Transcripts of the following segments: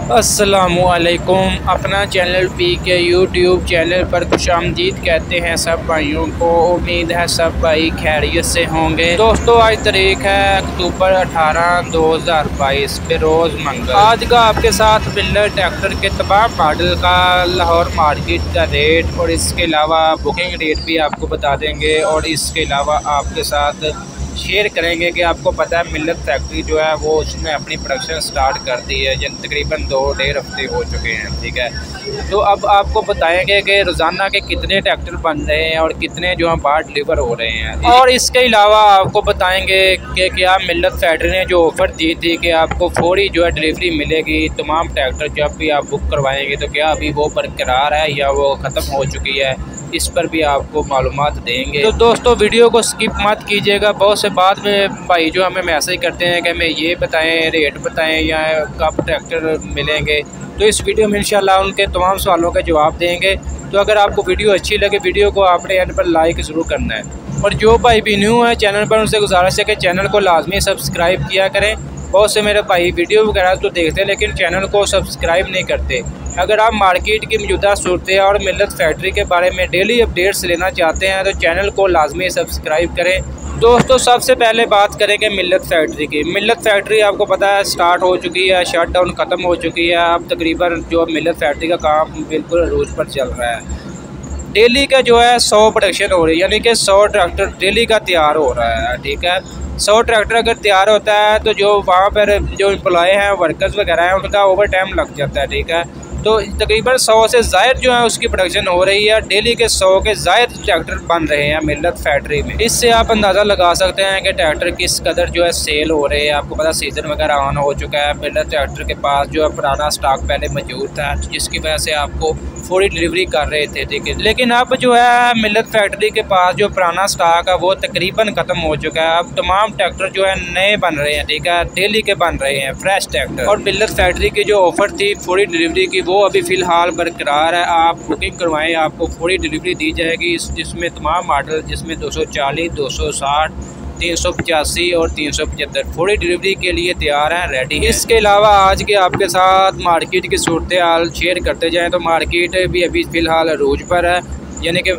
अस्सलामुअलैकुम। अपना channel P के यूट्यूब चैनल पर खुशामदीद कहते हैं सब भाइयों को। उम्मीद है सब भाई खैरियत से होंगे। दोस्तों आज तारीख है अक्टूबर 18 2022 रोज़ मंगल। आज का आपके साथ मिलर ट्रैक्टर के तमाम मॉडल का लाहौर मार्केट का रेट और इसके अलावा बुकिंग रेट भी आपको बता देंगे। और इसके अलावा आपके साथ शेयर करेंगे कि आपको पता है मिलत फैक्ट्री जो है वो उसने अपनी प्रोडक्शन स्टार्ट कर दी है, जिन तकरीबन 2-1.5 हफ्ते हो चुके हैं। ठीक है, तो अब आपको बताएंगे कि रोज़ाना के कितने ट्रैक्टर बन रहे हैं और कितने जो है बाहर डिलीवर हो रहे हैं। और इसके अलावा आपको बताएंगे कि क्या मिलत फैक्ट्री ने जो ऑफ़र दी थी कि आपको फौरी जो है डिलीवरी मिलेगी तमाम ट्रैक्टर जब भी आप बुक करवाएंगे, तो क्या अभी वो बरकरार है या वो ख़त्म हो चुकी है, इस पर भी आपको मालूमात देंगे। तो दोस्तों वीडियो को स्किप मत कीजिएगा। बहुत से बाद में भाई जो हमें मैसेज करते हैं कि हमें ये बताएं, रेट बताएं या कब ट्रैक्टर मिलेंगे, तो इस वीडियो में इंशाल्लाह उनके तमाम सवालों के जवाब देंगे। तो अगर आपको वीडियो अच्छी लगे वीडियो को आपने एंड पर लाइक ज़रूर करना है। और जो भाई भी न्यू है चैनल पर उनसे गुजारिश है कि चैनल को लाजमी सब्सक्राइब किया करें। बहुत से मेरे भाई वीडियो वगैरह तो देखते हैं लेकिन चैनल को सब्सक्राइब नहीं करते। अगर आप मार्केट की मौजूदा सूरत और मिलत फैक्ट्री के बारे में डेली अपडेट्स लेना चाहते हैं तो चैनल को लाजमी सब्सक्राइब करें। दोस्तों सबसे पहले बात करेंगे मिलत फैक्ट्री की। मिलत फैक्ट्री आपको पता है स्टार्ट हो चुकी है, शट डाउन ख़त्म हो चुकी है। अब तकरीबन जो मिलत फैक्ट्री का काम बिल्कुल अरूज पर चल रहा है। डेली का जो है 100 प्रोडक्शन हो रही है, यानी कि 100 ट्रैक्टर डेली का तैयार हो रहा है। ठीक है, 100 ट्रैक्टर अगर तैयार होता है तो जो वहाँ पर जो एम्प्लॉय हैं, वर्कर्स वगैरह हैं, उनका ओवर टाइम लग जाता है। ठीक है, तो तकरीबन 100 से ज़ायद जो है उसकी प्रोडक्शन हो रही है। डेली के 100 के ज़ायद ट्रैक्टर बन रहे हैं मिलत फैक्ट्री में। इससे आप अंदाज़ा लगा सकते हैं कि ट्रैक्टर किस कदर जो है सेल हो रहे हैं। आपको पता सीज़न वगैरह ऑन हो चुका है। मिलत ट्रैक्टर के पास जो है पुराना स्टॉक पहले मौजूद था, जिसकी वजह से आपको फौरी डिलीवरी कर रहे थे। ठीक है, लेकिन अब जो है मिलत फैक्ट्री के पास जो पुराना स्टॉक है वो तकरीबन ख़त्म हो चुका है। अब तमाम ट्रैक्टर जो है नए बन रहे हैं। ठीक है, डेली के बन रहे हैं फ्रेश ट्रैक्टर। और मिलत फैक्ट्री की जो ऑफ़र थी फौरी डिलीवरी की वो अभी फ़िलहाल बरकरार है। आप बुकिंग करवाएं, आपको फौरी डिलीवरी दी जाएगी। जिसमें तमाम मॉडल जिसमें 240, 260, 385 और 375 फौरी डिलीवरी के लिए तैयार हैं, रेडी है। इसके अलावा आज के आपके साथ मार्केट की सूरत हाल शेयर करते जाएं तो मार्केट भी अभी फ़िलहाल अरूज पर है, यानी कि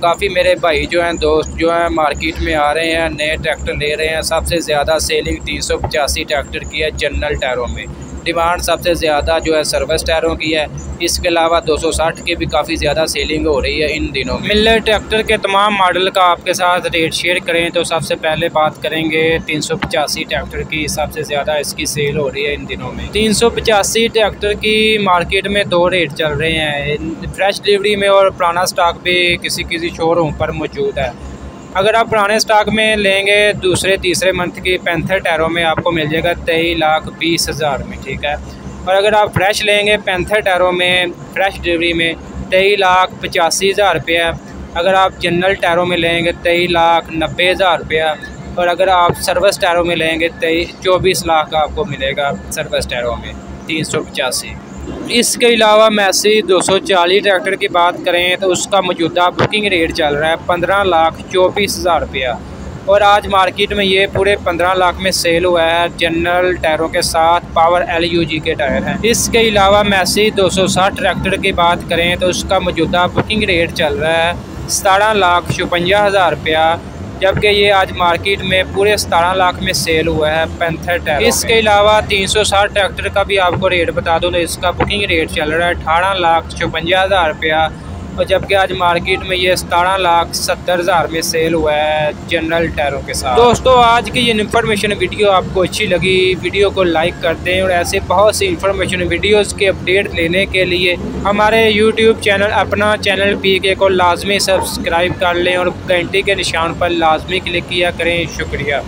काफ़ी मेरे भाई जो हैं, दोस्त जो हैं मार्केट में आ रहे हैं, नए ट्रैक्टर ले रहे हैं। सबसे ज़्यादा सेलिंग 385 ट्रैक्टर की है जनरल टायरों में। डिमांड सबसे ज़्यादा जो है सर्विस टायरों की है। इसके अलावा 260 की भी काफ़ी ज़्यादा सेलिंग हो रही है इन दिनों में। मिलर ट्रैक्टर के तमाम मॉडल का आपके साथ रेट शेयर करें तो सबसे पहले बात करेंगे 385 ट्रैक्टर की। सबसे ज़्यादा इसकी सेल हो रही है इन दिनों में। 385 ट्रैक्टर की मार्केट में 2 रेट चल रहे हैं, फ्रेश डिलीवरी में और पुराना स्टॉक भी किसी किसी शोरूम पर मौजूद है। अगर आप पुराने स्टॉक में लेंगे दूसरे तीसरे मंथ की पैंथर टायरों में आपको मिल जाएगा 23,20,000 में। ठीक है, और अगर आप फ्रेश लेंगे पैंथर टायरों में फ्रेश डिलीवरी में 23,85,000 रुपया। अगर आप जनरल टायरों में लेंगे 23,90,000 रुपया। और अगर आप सर्विस टायरों में लेंगे 24 लाख का आपको मिलेगा सर्विस टायरों में 385। इसके अलावा मैसी 240 ट्रैक्टर की बात करें तो उसका मौजूदा बुकिंग रेट चल रहा है 15,24,000 रुपया। और आज मार्केट में ये पूरे 15 लाख में सेल हुआ है। जनरल टायरों के साथ पावर LUG के टायर हैं। इसके अलावा मैसी 260 ट्रैक्टर की बात करें तो उसका मौजूदा बुकिंग रेट चल रहा है 17,56,000 रुपया, जबकि ये आज मार्केट में पूरे 17 लाख में सेल हुआ है पैंथर टायर। इसके अलावा 360 ट्रैक्टर का भी आपको रेट बता दूँ तो इसका बुकिंग रेट चल रहा है 18,56,000 रुपया, और जबकि आज मार्केट में ये 17,70,000 में सेल हुआ है जनरल टायरों के साथ। दोस्तों आज की ये इन्फॉर्मेशन वीडियो आपको अच्छी लगी, वीडियो को लाइक कर दें। और ऐसे बहुत सी इन्फॉर्मेशन वीडियोस के अपडेट लेने के लिए हमारे यूट्यूब चैनल अपना चैनल PK को लाजमी सब्सक्राइब कर लें और घंटी के निशान पर लाजमी क्लिक किया करें। शुक्रिया।